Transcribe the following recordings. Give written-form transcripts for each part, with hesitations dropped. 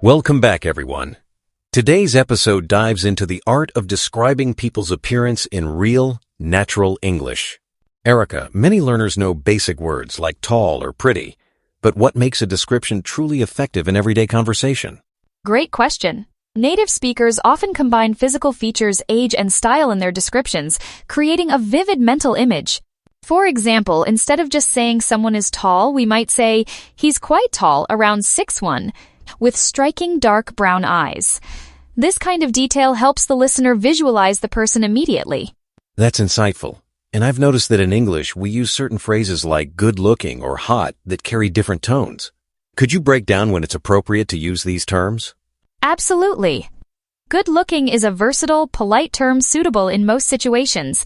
Welcome back, everyone. Today's episode dives into the art of describing people's appearance in real, natural English. Erica, many learners know basic words like tall or pretty, but what makes a description truly effective in everyday conversation? Great question. Native speakers often combine physical features, age, and style in their descriptions, creating a vivid mental image. For example, instead of just saying someone is tall, we might say, he's quite tall, around 6'1", with striking dark brown eyes. This kind of detail helps the listener visualize the person immediately. That's insightful. And I've noticed that in English, we use certain phrases like good-looking or hot that carry different tones. Could you break down when it's appropriate to use these terms? Absolutely. Good-looking is a versatile, polite term suitable in most situations.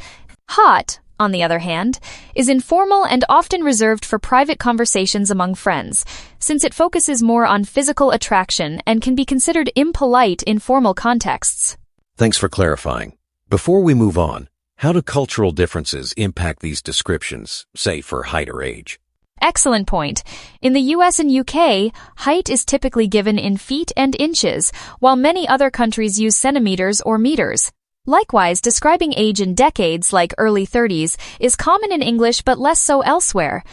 Hot, on the other hand, is informal and often reserved for private conversations among friends, since it focuses more on physical attraction and can be considered impolite in formal contexts. Thanks for clarifying. Before we move on, how do cultural differences impact these descriptions, say for height or age? Excellent point. In the US and UK, height is typically given in feet and inches, while many other countries use centimeters or meters. Likewise, describing age in decades, like early 30s, is common in English but less so elsewhere.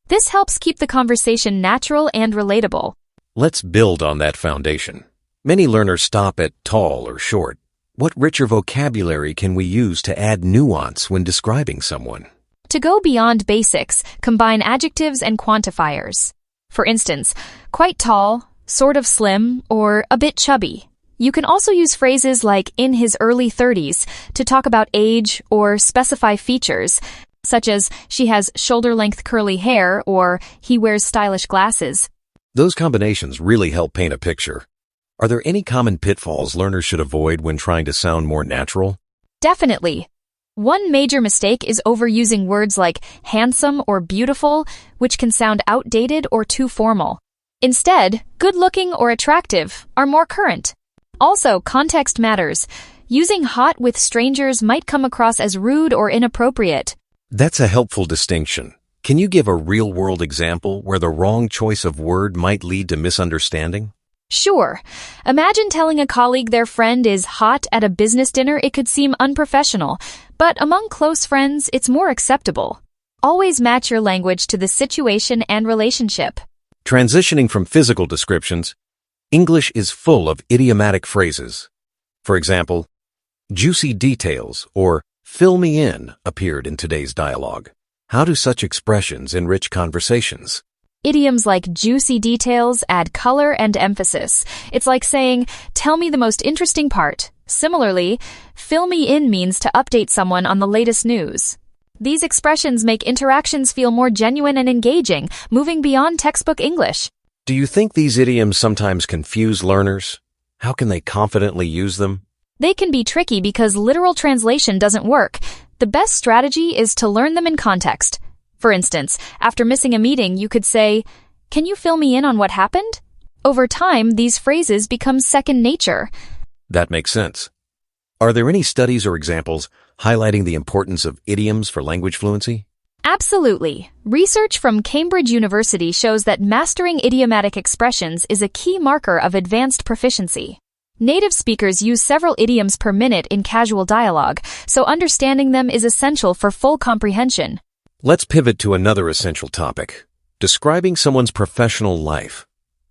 This helps keep the conversation natural and relatable. Let's build on that foundation. Many learners stop at tall or short. What richer vocabulary can we use to add nuance when describing someone? To go beyond basics, combine adjectives and quantifiers. For instance, quite tall, sort of slim, or a bit chubby. You can also use phrases like in his early 30s to talk about age or specify features, such as she has shoulder-length curly hair or he wears stylish glasses. Those combinations really help paint a picture. Are there any common pitfalls learners should avoid when trying to sound more natural? Definitely. One major mistake is overusing words like handsome or beautiful, which can sound outdated or too formal. Instead, good-looking or attractive are more current. Also, context matters. Using hot with strangers might come across as rude or inappropriate. That's a helpful distinction. Can you give a real-world example where the wrong choice of word might lead to misunderstanding? Sure. Imagine telling a colleague their friend is hot at a business dinner. It could seem unprofessional, but among close friends, it's more acceptable. Always match your language to the situation and relationship. Transitioning from physical descriptions, English is full of idiomatic phrases. For example, juicy details or fill me in appeared in today's dialogue. How do such expressions enrich conversations? Idioms like juicy details add color and emphasis. It's like saying, tell me the most interesting part. Similarly, fill me in means to update someone on the latest news. These expressions make interactions feel more genuine and engaging, moving beyond textbook English. Do you think these idioms sometimes confuse learners? How can they confidently use them? They can be tricky because literal translation doesn't work. The best strategy is to learn them in context. For instance, after missing a meeting, you could say, "Can you fill me in on what happened?" Over time, these phrases become second nature. That makes sense. Are there any studies or examples highlighting the importance of idioms for language fluency? Absolutely. Research from Cambridge University shows that mastering idiomatic expressions is a key marker of advanced proficiency. Native speakers use several idioms per minute in casual dialogue, so understanding them is essential for full comprehension. Let's pivot to another essential topic, describing someone's professional life.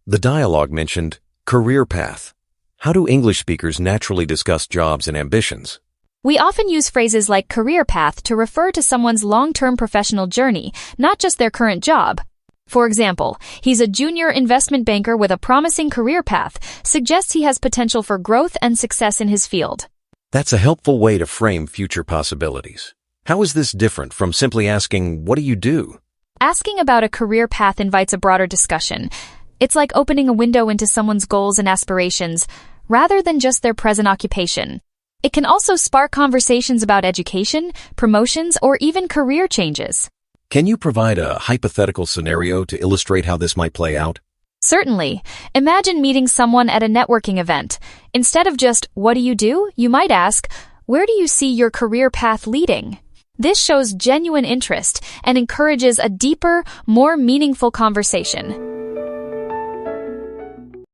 The dialogue mentioned career path. How do English speakers naturally discuss jobs and ambitions? We often use phrases like career path to refer to someone's long-term professional journey, not just their current job. For example, he's a junior investment banker with a promising career path, suggests he has potential for growth and success in his field. That's a helpful way to frame future possibilities. How is this different from simply asking, what do you do? Asking about a career path invites a broader discussion. It's like opening a window into someone's goals and aspirations, rather than just their present occupation. It can also spark conversations about education, promotions, or even career changes. Can you provide a hypothetical scenario to illustrate how this might play out? Certainly. Imagine meeting someone at a networking event. Instead of just, what do you do? You might ask, where do you see your career path leading? This shows genuine interest and encourages a deeper, more meaningful conversation.